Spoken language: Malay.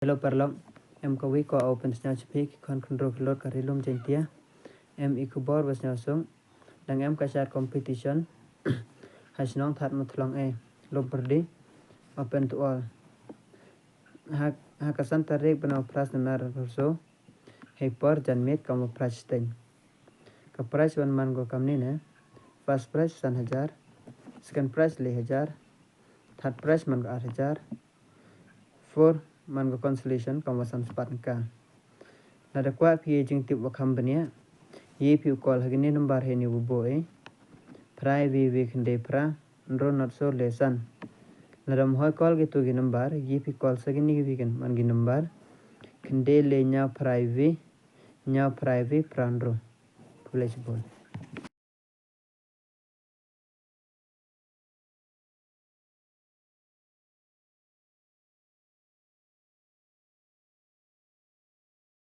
Hello perlong em ko wi ko open snap speak kon control load ka rilum jentia em ikubor was now sung dang em ka chat competition shnong thdmuthlong lom perdi open to all ha kasan tarik bana pras namar so hey por janmit kamu price ten ka price one man go kamni ne first price 1000 second price 1000 third price man go 8000 four man go consolation kamu sepat ka nada kwa phi jing tip wa company ye phi call hagini number he ni bo prai vi khinde pra ro not so lesson nadam hoy call gitu gi number ye phi call sagini gi gan man gi number khinde le nya prai vi prandro flexible